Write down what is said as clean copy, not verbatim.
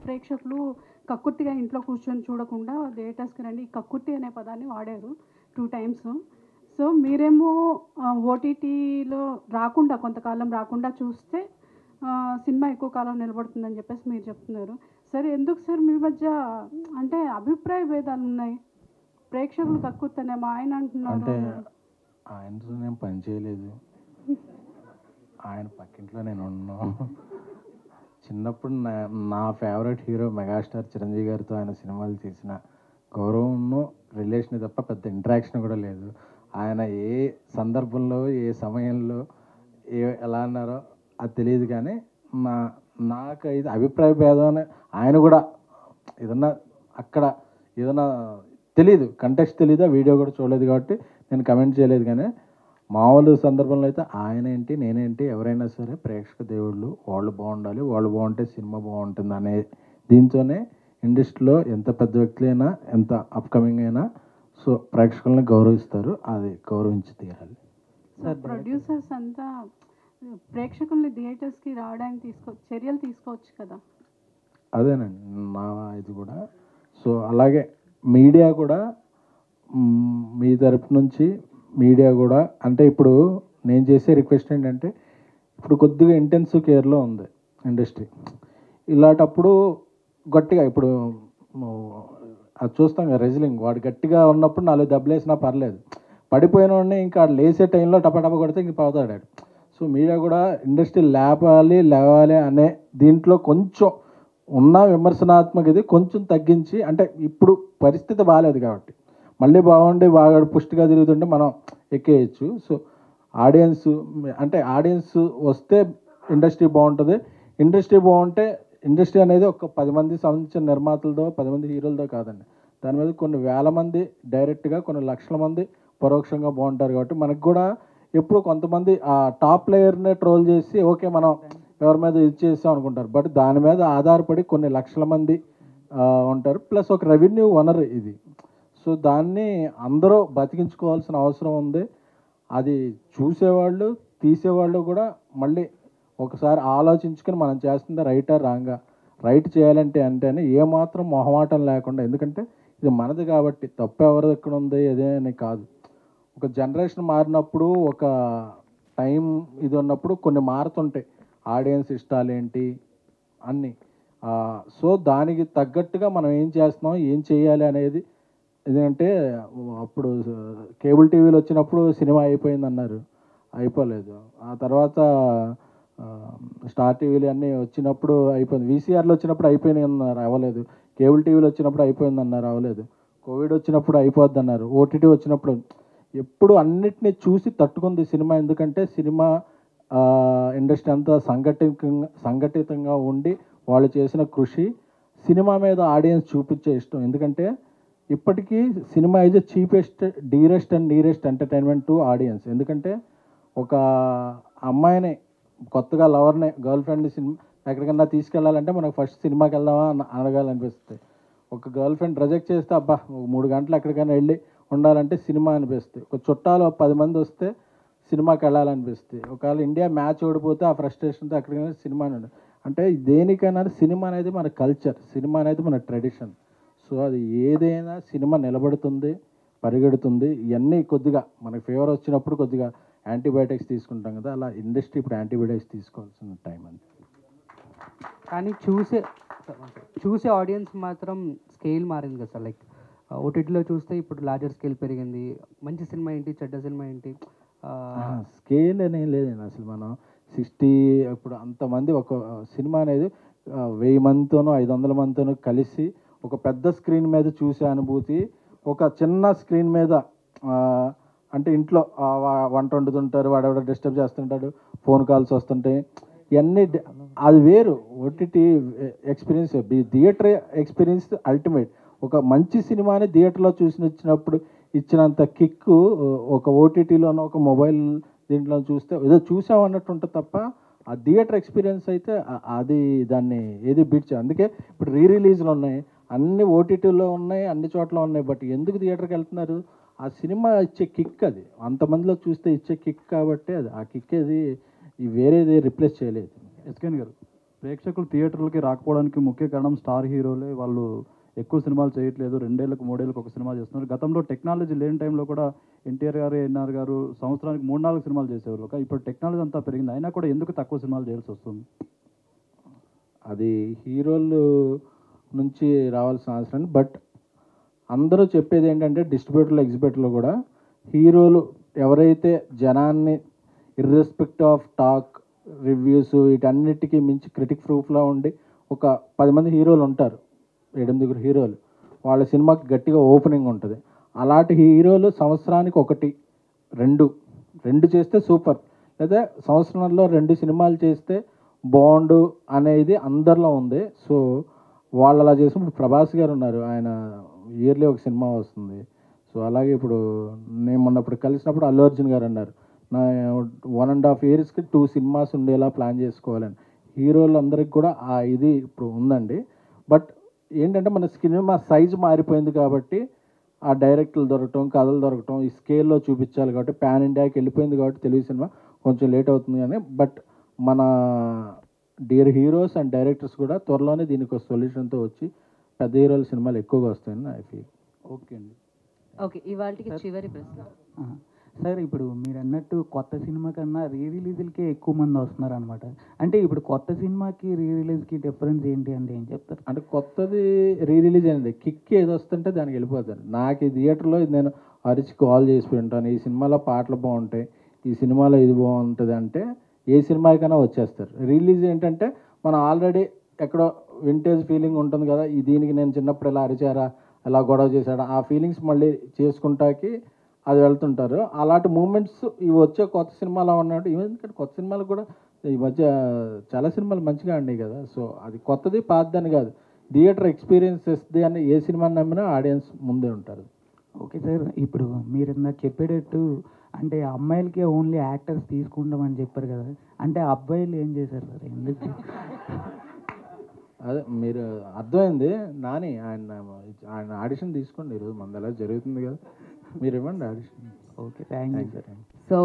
ప్రేక్షకులు కక్కుర్తిగా ఇంట్లో కూర్చొని చూడకుండా థియేటర్స్కి రండి. ఈ కక్కుర్తి అనే పదాన్ని వాడారు 2 టైమ్స్. సో మీరేమో ఓటీటీలో రాకుండా కొంతకాలం రాకుండా చూస్తే సినిమా ఎక్కువ కాలం నిలబడుతుందని చెప్పేసి మీరు చెప్తున్నారు. సరే ఎందుకు సార్ మీ మధ్య అంటే అభిప్రాయ భేదాలు ఉన్నాయి? ప్రేక్షకులు కక్కుర్తనేమో ఆయన అంటున్నారు. అంటే ఆయనతో నేను పని చేయలేదు, ఆయన పక్కింట్లో నేను ఉన్నాను. చిన్నప్పుడు నా ఫేవరెట్ హీరో మెగాస్టార్ చిరంజీవి గారితో ఆయన సినిమాలు చేసిన గౌరవం రిలేషన్ తప్ప పెద్ద ఇంటరాక్షన్ కూడా లేదు. ఆయన ఏ సందర్భంలో ఏ సమయంలో ఎలా అన్నారో అది తెలియదు. కానీ నాకు ఇది అభిప్రాయ భేదం అని ఆయన కూడా ఏదన్నా అక్కడ ఏదన్నా తెలియదు, కంటెక్స్ట్ తెలియదు, ఆ వీడియో కూడా చూడలేదు కాబట్టి నేను కమెంట్ చేయలేదు. కానీ మామూలు సందర్భంలో అయితే ఆయన ఏంటి నేనేంటి ఎవరైనా సరే ప్రేక్షక దేవుళ్ళు, వాళ్ళు బాగుండాలి, వాళ్ళు బాగుంటే సినిమా బాగుంటుంది అనే దీంతోనే ఇండస్ట్రీలో ఎంత పెద్ద వ్యక్తులైనా ఎంత అప్కమింగ్ అయినా సో ప్రేక్షకులను గౌరవిస్తారు, అది గౌరవించి తీరాలి. సార్ ప్రొడ్యూసర్స్ అంతా ప్రేక్షకుల్ని థియేటర్స్కి రావడానికి చర్యలు తీసుకోవచ్చు కదా. అదేనండి నా ఇది కూడా. సో అలాగే మీడియా కూడా మీ తరపు నుంచి మీడియా కూడా అంటే ఇప్పుడు నేను చేసే రిక్వెస్ట్ ఏంటంటే ఇప్పుడు కొద్దిగా ఇంటెన్సివ్ కేర్లో ఉంది ఇండస్ట్రీ. ఇలాంటప్పుడు గట్టిగా ఇప్పుడు అది చూస్తాం కదా రెజ్లింగ్, వాడు గట్టిగా ఉన్నప్పుడు 4 దెబ్బలు వేసినా పర్లేదు, పడిపోయిన వాడిని ఇంకా లేసే టైంలో టపటప కొడితే ఇంక పోతాడు. సో మీడియా కూడా ఇండస్ట్రీ లేవాలి అనే దీంట్లో కొంచెం ఉన్న విమర్శనాత్మక ఇది కొంచెం తగ్గించి, అంటే ఇప్పుడు పరిస్థితి బాగాలేదు కాబట్టి మళ్ళీ బాగుండి బాగా పుష్టిగా తిరుగుతుంటే మనం ఎక్కేయచ్చు. సో ఆడియన్స్ వస్తే ఇండస్ట్రీ బాగుంటుంది. ఇండస్ట్రీ బాగుంటే ఇండస్ట్రీ అనేది ఒక 10 మంది సంబంధించిన నిర్మాతలతో 10 మంది హీరోలతో కాదండి, దాని మీద కొన్ని వేల మంది డైరెక్ట్గా కొన్ని లక్షల మంది పరోక్షంగా బాగుంటారు. కాబట్టి మనకు కూడా ఎప్పుడు కొంతమంది ఆ టాప్ ప్లేయర్నే ట్రోల్ చేసి ఓకే మనం ఎవరి మీద ఇది చేసాం అనుకుంటారు, బట్ దాని మీద ఆధారపడి కొన్ని లక్షల మంది ఉంటారు, ప్లస్ ఒక రెవెన్యూ వనరు ఇది. సో దాన్ని అందరూ బతికించుకోవాల్సిన అవసరం ఉంది. అది చూసేవాళ్ళు తీసేవాళ్ళు కూడా మళ్ళీ ఒకసారి ఆలోచించుకొని మనం చేస్తుంది రైటా రాంగా, రైట్ చేయాలంటే అంటేనే ఏమాత్రం మొహమాటం లేకుండా, ఎందుకంటే ఇది మనది కాబట్టి తప్పు ఎవరిది ఎక్కడ ఉంది అదే అని కాదు. ఒక జనరేషన్ మారినప్పుడు ఒక టైం ఇది ఉన్నప్పుడు కొన్ని మారుతుంటాయి, ఆడియన్స్ ఇష్టాలు ఏంటి అన్నీ. సో దానికి తగ్గట్టుగా మనం ఏం చేస్తున్నాం ఏం చేయాలి అనేది. ఎందుకంటే అప్పుడు కేబుల్ టీవీలు వచ్చినప్పుడు సినిమా అయిపోయింది అన్నారు, అయిపోలేదు. ఆ తర్వాత స్టార్ టీవీలు అన్నీ వచ్చినప్పుడు అయిపోయింది, వీసీఆర్లు వచ్చినప్పుడు అయిపోయినాయి అన్నారు, అవ్వలేదు. కేబుల్ టీవీలు వచ్చినప్పుడు అయిపోయింది అన్నారు, అవ్వలేదు. కోవిడ్ వచ్చినప్పుడు అయిపోద్ది అన్నారు, ఓటీటీ వచ్చినప్పుడు. ఎప్పుడు అన్నిటినీ చూసి తట్టుకుంది సినిమా. ఎందుకంటే సినిమా ఇండస్ట్రీ అంతా సంఘటితంగా ఉండి వాళ్ళు చేసిన కృషి, సినిమా మీద ఆడియన్స్ చూపించే ఇష్టం. ఎందుకంటే ఇప్పటికీ cinema is cheapest dearest and nearest entertainment to audience. ఎందుకంటే ఒక అమ్మాయిని కొత్తగా లవర్ని గర్ల్ ఫ్రెండ్ని సినిమా ఎక్కడికన్నా తీసుకెళ్ళాలంటే మనకు ఫస్ట్ సినిమాకి వెళ్దామా అడగాలనిపిస్తుంది. ఒక గర్ల్ ఫ్రెండ్ రిజెక్ట్ చేస్తే అబ్బా 3 గంటలు ఎక్కడికైనా వెళ్ళి ఉండాలంటే సినిమా అనిపిస్తుంది. ఒక చుట్టాలు 10 మంది వస్తే సినిమాకి వెళ్ళాలనిపిస్తుంది. ఒకవేళ ఇండియా మ్యాచ్ ఓడిపోతే ఆ ఫ్రస్ట్రేషన్తో ఎక్కడికైనా సినిమా అంటే దేనికైనా సినిమా అనేది మన కల్చర్, సినిమా అనేది మన ట్రెడిషన్. సో అది ఏదైనా సినిమా నిలబడుతుంది, పరిగెడుతుంది. ఇవన్నీ కొద్దిగా మనకి ఫీవర్ వచ్చినప్పుడు కొద్దిగా యాంటీబయాటిక్స్ తీసుకుంటాం కదా, అలా ఇండస్ట్రీ ఇప్పుడు యాంటీబయాటిక్స్ తీసుకోవాల్సిన టైం అండి. కానీ చూసే ఆడియన్స్ మాత్రం స్కేల్ మారింది కదా సార్. లైక్ ఓటీటీలో చూస్తే ఇప్పుడు లార్జర్ స్కేల్ పెరిగింది. మంచి సినిమా ఏంటి, చెడ్డ సినిమా ఏంటి, స్కేల్ అనేం లేదండి. అసలు మనం 60 ఇప్పుడు అంతమంది ఒక సినిమా అనేది 1000 మందితోనో 500 మందితోనో కలిసి ఒక పెద్ద స్క్రీన్ మీద చూసే అనుభూతి ఒక చిన్న స్క్రీన్ మీద అంటే ఇంట్లో వంట వండుతుంటారు, వాడెవడో డిస్టర్బ్ చేస్తుంటాడు, ఫోన్ కాల్స్ వస్తుంటాయి, ఇవన్నీ అది వేరు. OTT experience, theatre experience ultimate. ఒక మంచి సినిమాని థియేటర్లో వచ్చినప్పుడు ఇచ్చినంత కిక్కు ఒక ఓటీటీలోనో ఒక మొబైల్ దీంట్లో చూస్తే ఏదో చూసామన్నట్టు ఉంటుంది తప్ప ఆ థియేటర్ ఎక్స్పీరియన్స్ అయితే అది దాన్ని ఏది బీట్ చేయాలి. అందుకే ఇప్పుడు రిలీజ్లు ఉన్నాయి, అన్ని ఓటీటీలో ఉన్నాయి, అన్ని చోట్ల ఉన్నాయి, బట్ ఎందుకు థియేటర్కి వెళ్తున్నారు? ఆ సినిమా ఇచ్చే కిక్ అది, అంతమందిలో చూస్తే ఇచ్చే కిక్ కాబట్టి అది ఆ కిక్ అది వేరేది రిప్లేస్ చేయలేదు. ఎస్కేన్ గారు, ప్రేక్షకులు థియేటర్లకి రాకపోవడానికి ముఖ్య కారణం స్టార్ హీరోలే. వాళ్ళు ఎక్కువ సినిమాలు చేయట్లేదు, 2 ఏళ్ళకు 3 ఏళ్ళకు ఒక సినిమా చేస్తున్నారు. గతంలో టెక్నాలజీ లేని టైంలో కూడా ఎన్టీఆర్ గారు, ఎన్ఆర్ గారు సంవత్సరానికి 3-4 సినిమాలు చేసేవారు. కానీ ఇప్పుడు టెక్నాలజీ అంతా పెరిగింది, అయినా కూడా ఎందుకు తక్కువ సినిమాలు చేయాల్సి వస్తుంది? అది హీరోలు నుంచి రావాల్సిన అవసరం. బట్ అందరూ చెప్పేది ఏంటంటే డిస్ట్రిబ్యూటర్లు, ఎగ్జిబ్యూటర్లు కూడా హీరోలు ఎవరైతే జనాన్ని ఇర్రెస్పెక్ట్ ఆఫ్ టాక్, రివ్యూస్ వీటన్నిటికీ మించి క్రిటిక్ ప్రూఫ్లో ఉండి ఒక 10 మంది హీరోలు ఉంటారు, 7-8 హీరోలు, వాళ్ళ సినిమాకి గట్టిగా ఓపెనింగ్ ఉంటుంది. అలాంటి హీరోలు సంవత్సరానికి 1-2 చేస్తే సూపర్, లేదా సంవత్సరంలో 2 సినిమాలు చేస్తే బాండు అనేది అందరిలో ఉంది. సో వాళ్ళు అలా చేసినప్పుడు ప్రభాస్ గారు ఉన్నారు, ఆయన ఇయర్లీ ఒక సినిమా వస్తుంది. సో అలాగే ఇప్పుడు నేను మొన్నప్పుడు కలిసినప్పుడు అల్లు అర్జున్ గారు అన్నారు, నా 1.5 yearsకి 2 సినిమాస్ ఉండేలా ప్లాన్ చేసుకోవాలని. హీరోలు అందరికి కూడా ఆ ఇది ఇప్పుడు ఉందండి. బట్ ఏంటంటే మన సినిమా సైజు మారిపోయింది కాబట్టి ఆ డైరెక్టర్లు దొరకటం, కథలు దొరకటం, ఈ స్కేల్లో చూపించాలి కాబట్టి పాన్ ఇండియాకి వెళ్ళిపోయింది కాబట్టి తెలుగు సినిమా కొంచెం లేట్ అవుతుంది. కానీ బట్ మన డియర్ హీరోస్ అండ్ డైరెక్టర్స్ కూడా త్వరలోనే దీనికి ఒక సొల్యూషన్తో వచ్చి పెద్ద హీరోల సినిమాలు ఎక్కువగా వస్తాయని ఐ ఫీల్. ఓకే అండి. ఓకే, ఇవాళకి చివరి ప్రశ్న. సార్, ఇప్పుడు మీరు అన్నట్టు కొత్త సినిమా కన్నా రీ రిలీజులకే ఎక్కువ మంది వస్తున్నారు అనమాట. అంటే ఇప్పుడు కొత్త సినిమాకి రీ రిలీజ్కి డిఫరెన్స్ ఏంటి అంటే ఏం చెప్తారు? అంటే కొత్తది రీ రిలీజ్ అనేది కిక్ ఏది వస్తుంటే దానికి వెళ్ళిపోతాను. నాకు ఈ థియేటర్లో నేను అరిచి కాల్ చేసి ఉంటాను, ఈ సినిమాలో పాటలు బాగుంటాయి, ఈ సినిమాలో ఇది బాగుంటుంది అంటే ఏ సినిమాకైనా వచ్చేస్తారు. రిలీజ్ ఏంటంటే మనం ఆల్రెడీ ఎక్కడో వింటేజ్ ఫీలింగ్ ఉంటుంది కదా, ఈ దీనికి నేను చిన్నప్పుడు ఎలా అరిచారా, ఎలా గొడవ చేశాడా, ఆ ఫీలింగ్స్ మళ్ళీ చేసుకుంటాకి అది వెళ్తుంటారు. అలాంటి మూమెంట్స్ ఇవి వచ్చే కొత్త సినిమాలో ఉన్నట్టు ఎందుకంటే కొత్త సినిమాలు కూడా ఈ మధ్య చాలా సినిమాలు మంచిగా ఆడినాయి కదా. సో అది కొత్తది పాతదని కాదు, థియేటర్ ఎక్స్పీరియన్స్ ఇస్తుంది అని ఏ సినిమాని నమ్మినా ఆడియన్స్ ముందే ఉంటారు. ఓకే సార్, ఇప్పుడు మీరు ఇందాక చెప్పేటట్టు అంటే అమ్మాయిలకే ఓన్లీ యాక్టర్స్ తీసుకుంటామని చెప్పారు కదా, అంటే అబ్బాయిలు ఏం చేశారు సార్? ఎందుకు? అదే మీరు అర్థమైంది నాని, ఆయన ఆడిషన్ తీసుకోండి, ఈరోజు మన ఎలా జరుగుతుంది కదా, మీరు ఇవ్వండి audition. Okay, thank you sir. So